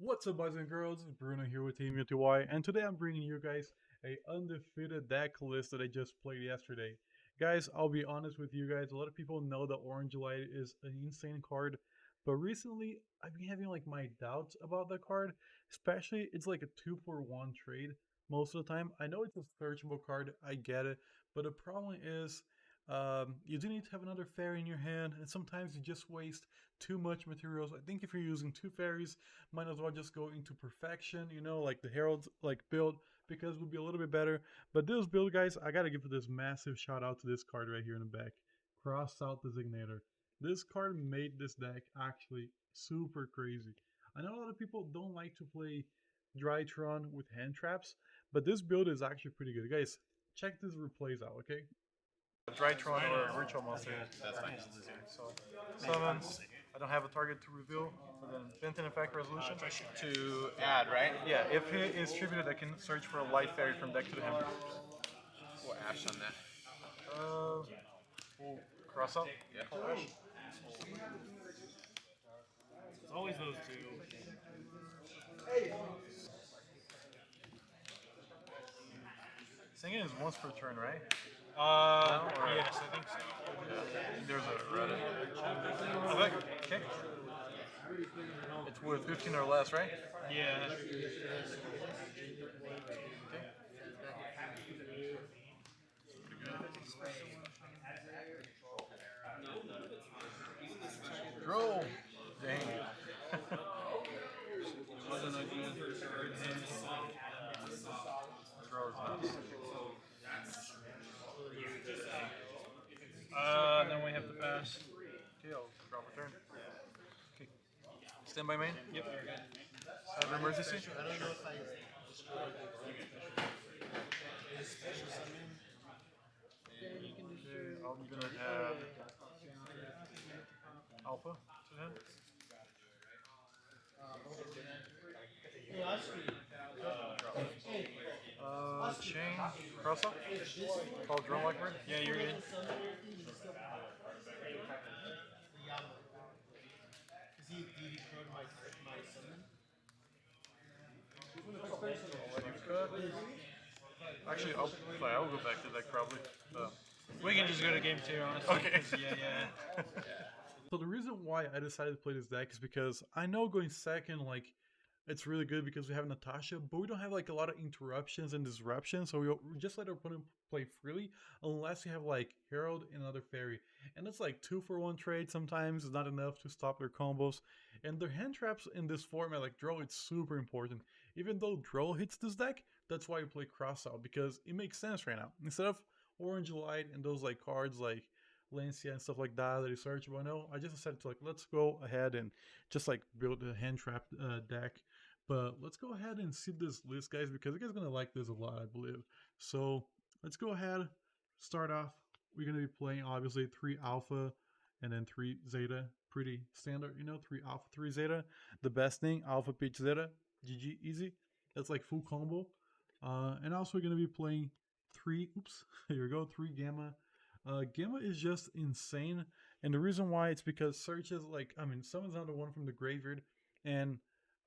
What's up, boys and girls? It's Bruno here with Team UTY, and today I'm bringing you guys a undefeated deck list that I just played yesterday. Guys, I'll be honest with you guys, a lot of people know that Orange Light is an insane card, but recently I've been having like my doubts about that card, especially it's like a 2-for-1 trade most of the time. I know it's a searchable card, I get it, but the problem is you do need to have another fairy in your hand, and sometimes you just waste too much materials. I think if you're using two fairies, might as well just go into perfection, like the Herald like build, because it would be a little bit better. But this build, guys, I gotta give this massive shout out to this card right here in the back. Cross Out Designator. This card made this deck actually super crazy. I know a lot of people don't like to play Drytron with hand traps, but this build is actually pretty good. Guys, check this replays out, okay? Drytron or a ritual monster. That's fine. So summons. I don't have a target to reveal. And then Benton effect resolution. To add, right? Yeah, if he is tributed, I can search for a light fairy from deck to the hand. We'll ash on that. We'll cross out. Yeah. It's always those two. Singing is once per turn, right? Yes, I think so. Yeah. There's a Reddit. Okay. It's worth 15 or less, right? Yeah. Draw. Dang. Then we have to pass. Okay, I'll drop a turn. Okay. Stand by main. Yep. Have emergency. Okay, I'm gonna have Alpha to hand. Chain, cross up. Call drone like bird. Yeah, you're good. Actually, I'll go back to deck probably. We can just go to game two, honestly. Okay. Yeah. So the reason why I decided to play this deck is because I know going second, like, it's really good because we have Natasha, but we don't have like a lot of interruptions and disruptions, so we just let our opponent play freely unless you have like Herald and another fairy. And it's like 2-for-1 trade sometimes, it's not enough to stop their combos. And their hand traps in this format, like Droll, it's super important. Even though Droll hits this deck, that's why you play Cross Out, because it makes sense right now. Instead of Orange Light and those like cards like Lancia and stuff like that that is searchable. No, I just decided to like let's go ahead and just like build a hand trap deck. But let's go ahead and see this list, guys, because you guys are gonna like this a lot, I believe. So let's go ahead, start off. We're gonna be playing obviously 3 alpha and then 3 zeta. Pretty standard, 3 alpha, 3 zeta. The best thing, alpha pitch zeta, GG easy. That's like full combo. And also we're gonna be playing 3, oops, here we go, 3 gamma. Gamma is just insane, and the reason why it's because searches like summons another one from the graveyard, and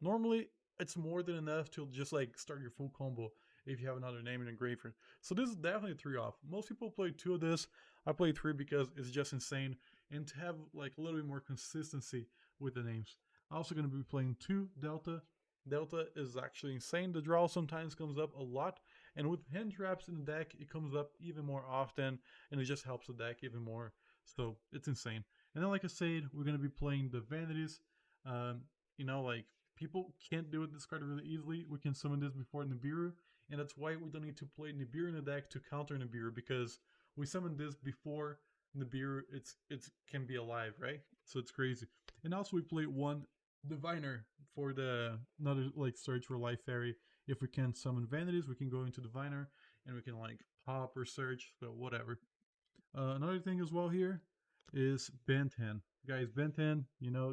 normally it's more than enough to just like start your full combo if you have another name in the graveyard. So this is definitely 3 off. Most people play 2 of this. I play 3 because it's just insane, and to have like a little bit more consistency with the names. I'm also going to be playing 2 Delta. Delta is actually insane. The draw sometimes comes up a lot, and with hand traps in the deck, it comes up even more often, and it just helps the deck even more. So it's insane. And then, like I said, we're gonna be playing the Vanities. Like people can't do it this card really easily. We can summon this before Nibiru, and that's why we don't need to play Nibiru in the deck to counter Nibiru, because we summon this before Nibiru. It's can be alive, right? So it's crazy. And also we play 1 Diviner for the another like search for life fairy. If we can't summon Vanities, we can go into Diviner and we can like pop or search, so whatever. Another thing as well here is Ben 10. Guys, Ben 10,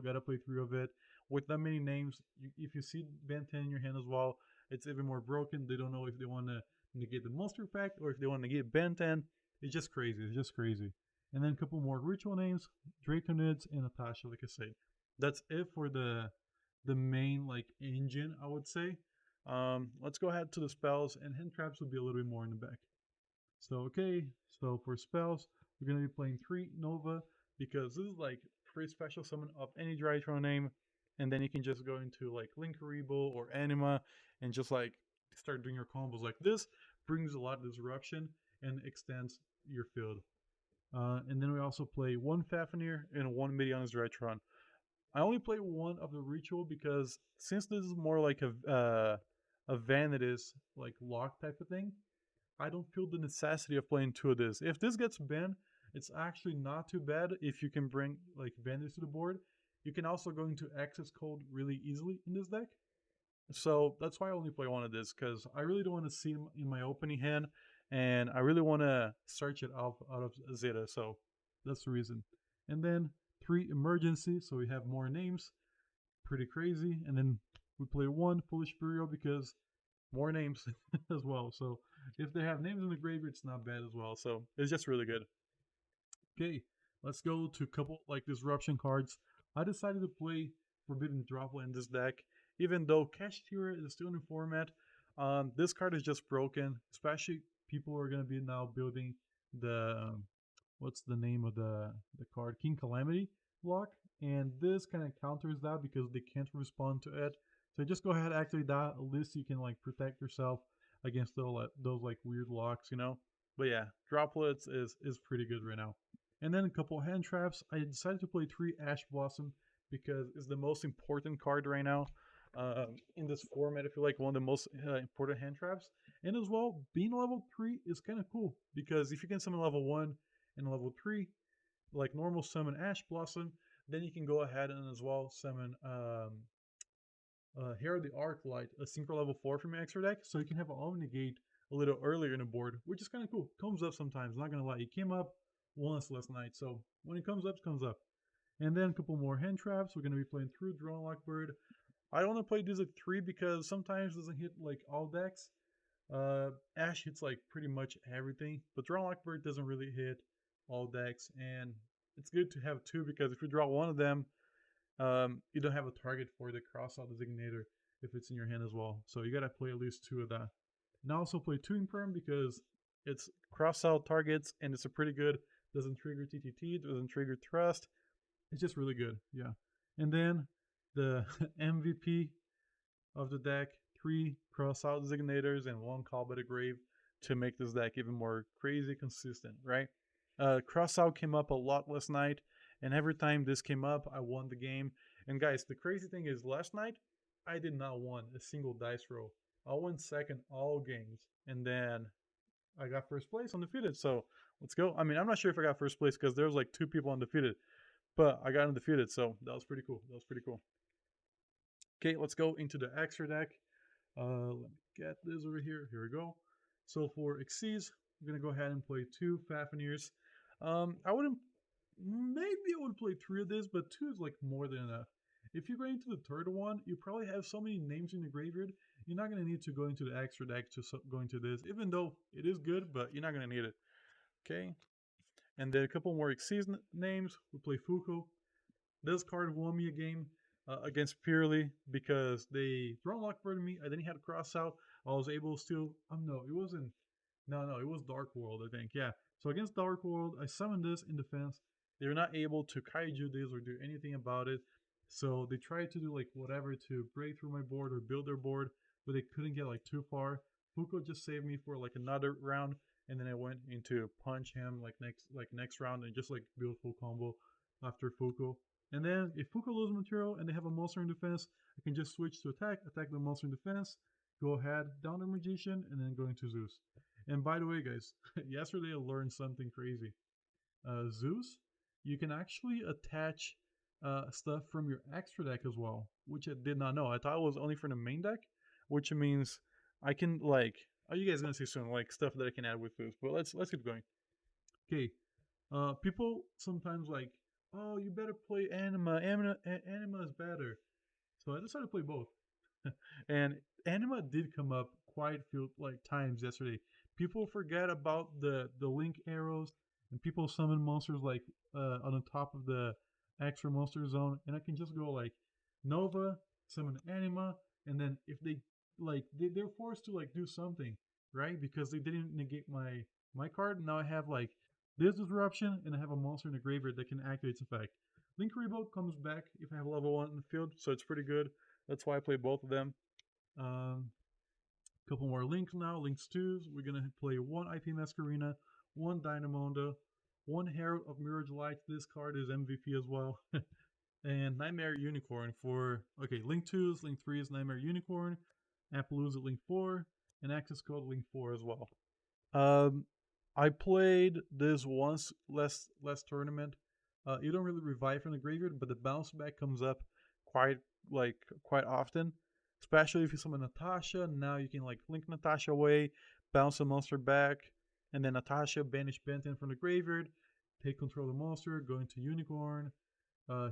gotta play 3 of it. With that many names, if you see Ben 10 in your hand as well, it's even more broken. They don't know if they want to negate the monster effect or if they want to negate Ben 10. It's just crazy. It's just crazy. And then a couple more ritual names, Draconids and Natasha, like I say. That's it for the the main like engine, I would say. Let's go ahead to the spells, and hand traps will be a little bit more in the back. So okay, so for spells, we're gonna be playing 3 Nova because this is like pretty special summon of any Drytron name, and then you can just go into like Linkaribo or Anima and just like start doing your combos like this. Brings a lot of disruption and extends your field. And then we also play 1 Fafnir and 1 Midion's Drytron. I only play one of the ritual because since this is more like a vanitys like lock type of thing, I don't feel the necessity of playing 2 of this. If this gets banned, it's actually not too bad if you can bring like vanitys to the board. You can also go into access code really easily in this deck. So that's why I only play one of this, because I really don't want to see him in my opening hand, and I really want to search it out of Zeta. So that's the reason. And then 3 emergency, so we have more names, pretty crazy. And then we play 1 foolish burial because more names as well. So if they have names in the graveyard, it's not bad as well. So it's just really good. Okay, let's go to a couple like disruption cards. I decided to play Forbidden Droplet in this deck, even though Cashier is still in the format. This card is just broken, especially people are gonna be now building the what's the name of the card, King Calamity block, and this kind of counters that because they can't respond to it. So just go ahead, activate that. At least you can like protect yourself against those like weird locks, you know. But yeah, droplets is pretty good right now. And then a couple hand traps. I decided to play 3 Ash Blossom because it's the most important card right now in this format. I feel like one of the most important hand traps. And as well, being level 3 is kind of cool because if you can summon level 1 and level 3, like normal summon Ash Blossom, then you can go ahead and as well summon here the Arclight, a synchro level 4 from your extra deck, so you can have an Omnigate a little earlier in the board, which is kind of cool. Comes up sometimes, not gonna lie. It came up once last night, so when it comes up, it comes up. And then a couple more hand traps. We're gonna be playing through Drone Lockbird. I don't want to play this at 3 because sometimes it doesn't hit like all decks. Ash hits like pretty much everything, but Drone Lockbird doesn't really hit all decks, and it's good to have 2 because if you draw one of them, you don't have a target for the crossout designator if it's in your hand as well. So you gotta play at least 2 of that. And I also play 2 Imperm because it's crossout targets and it's a pretty good, doesn't trigger TTT, doesn't trigger Trust. It's just really good, yeah. And then the MVP of the deck, 3 crossout designators and 1 Call by the Grave to make this deck even more crazy consistent, right? Crossout came up a lot last night, and every time this came up, I won the game. And guys, the crazy thing is, last night, I did not win a single dice roll. I won second all games, and then I got first place undefeated. So let's go. I mean, I'm not sure if I got first place because there was like 2 people undefeated, but I got undefeated, so that was pretty cool. That was pretty cool. Okay, let's go into the extra deck. Let me get this over here. Here we go. So for Xyz, I'm gonna go ahead and play 2 Fafnirs. I wouldn't. Maybe I would play 3 of this, but 2 is like more than enough. If you're going to the third one, you probably have so many names in the graveyard. You're not gonna need to go into the extra deck to go into this, even though it is good, but you're not gonna need it. Okay. And then a couple more Xyz names. We play Fuko. This card won me a game against Purely because they thrown Lockbird me. I didn't have to cross out. I was able to still. No, it wasn't. No, it was Dark World, I think. Yeah. So against Dark World, I summoned this in defense. They were not able to kaiju this or do anything about it. So they tried to do like whatever to break through my board or build their board, but they couldn't get like too far. Fuko just saved me for like another round, and then I went into punch him like next round and just like build full combo after Fuko. And then if Fuko loses material and they have a monster in defense, I can just switch to attack the monster in defense, go ahead, down the magician, and then go into Zeus. And by the way, guys, yesterday I learned something crazy. Zeus, you can actually attach stuff from your extra deck as well, which I did not know. I thought it was only for the main deck, which means I can like. Oh, you guys gonna see soon, like stuff that I can add with Zeus. But let's keep going. Okay, people sometimes like, oh, you better play Anima. Anima is better. So I decided to play both. And Anima did come up quite a few like times yesterday. People forget about the link arrows, and people summon monsters like on the top of the extra monster zone, and I can just go like Nova, summon anima, and then if they they're forced to like do something, right? Because they didn't negate my card. Now I have like this disruption, and I have a monster in the graveyard that can activate its effect. Link Rebuild comes back if I have level 1 in the field, so it's pretty good. That's why I play both of them. Couple more links now. Links 2s. We're gonna play one IP Masquerena, one Dynamonda, one Herald of Mirage Light. This card is MVP as well. And Nightmare Unicorn for Link 2s, Link 3s, Nightmare Unicorn, Appaloosa Link 4, and Access Code Link 4 as well. I played this once last tournament. You don't really revive from the graveyard, but the bounce back comes up quite quite often. Especially if you summon Natasha, now you can like link Natasha away, bounce a monster back, and then Natasha banish Benton from the graveyard, take control of the monster, go into Unicorn,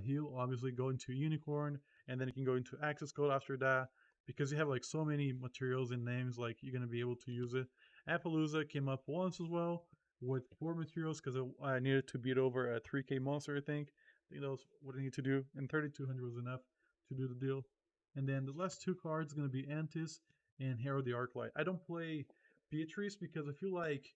heal, obviously go into Unicorn, and then you can go into Access Code after that. Because you have like so many materials and names, like you're gonna be able to use it. Appaloosa came up once as well with 4 materials because I needed to beat over a 3k monster, I think. That was what I need to do, and 3200 was enough to do the deal. And then the last 2 cards are gonna be Antis and Herald the Arclight. I don't play Beatrice because I feel like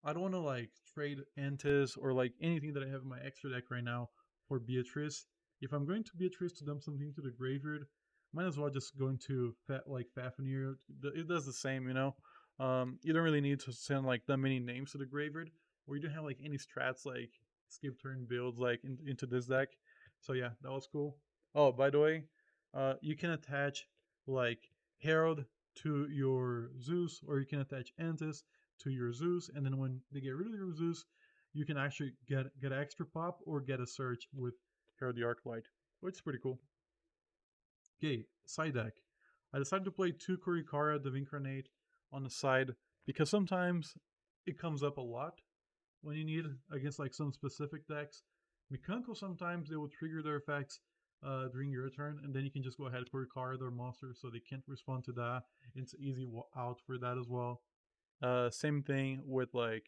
I don't want to like trade Antis or like anything that I have in my extra deck right now for Beatrice. If I'm going to Beatrice to dump something to the graveyard, might as well just go into Fafnir. It does the same, you know. You don't really need to send like that many names to the graveyard, or you don't have like any strats like skip turn builds like into this deck. So yeah, that was cool. Oh, by the way, you can attach like Herald to your Zeus, or you can attach Antis to your Zeus, and then when they get rid of your Zeus, you can actually get extra pop or get a search with Herald the Arclight, which is pretty cool. Okay, side deck. I decided to play 2 Kurikara the Incarnate on the side because sometimes it comes up a lot when you need against like some specific decks. Mikanko sometimes they will trigger their effects during your turn, and then you can just go ahead and Kurikara their monster so they can't respond to that. It's easy out for that as well. Same thing with like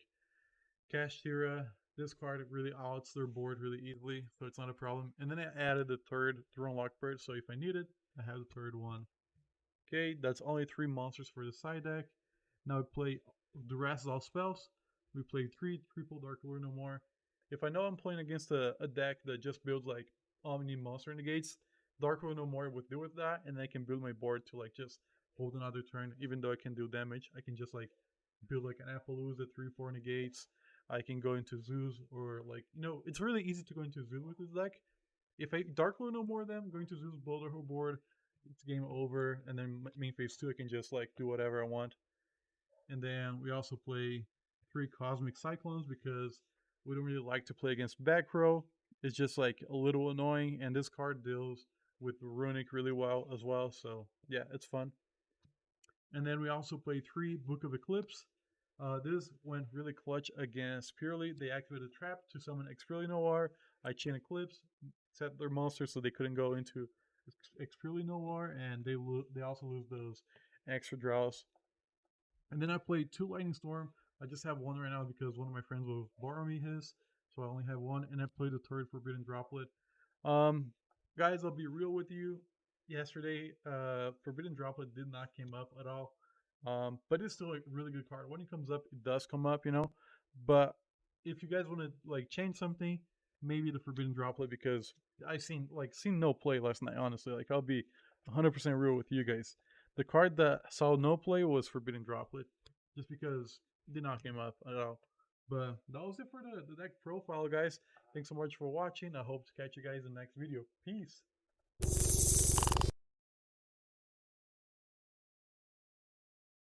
Kashtira. This card really outs their board really easily, so it's not a problem. And then I added the 3rd Throne Lock Bird, so if I need it, I have the 3rd one. Okay, that's only 3 monsters for the side deck. Now we play the rest is all spells. We play 3 Triple Dark Lord no more. If I know I'm playing against a deck that just builds like Omni Monster Negates, Dark Lord no more would do with that, and I can build my board to like just hold another turn. Even though I can do damage, I can just like build like an Appaloosa 3/4 negates. I can go into Zeus, or like, it's really easy to go into Zeus with this deck. If I Dark Lord no more them, going to Zeus, blow their whole board, it's game over, and then main phase 2 I can just like do whatever I want. And then we also play 3 Cosmic Cyclones because we don't really like to play against back row. It's just like a little annoying, and this card deals with Runic really well as well, so yeah, it's fun. And then we also play 3 Book of Eclipse. This went really clutch against Purely. They activated a trap to summon Expurely Noir. I chain Eclipse, set their monsters so they couldn't go into Expurely Noir, and they also lose those extra draws. And then I played 2 Lightning Storm. I just have 1 right now because one of my friends will borrow me his, so I only have 1. And I played the 3rd Forbidden Droplet. Guys, I'll be real with you. Yesterday, Forbidden Droplet did not came up at all. But it's still a really good card. When it comes up, it does come up, But if you guys want to like change something, maybe the Forbidden Droplet, because I seen no play last night. Honestly, like I'll be 100% real with you guys. The card that saw no play was Forbidden Droplet, just because it did not came up at all. But that was it for the deck profile, guys. Thanks so much for watching. I hope to catch you guys in the next video. Peace.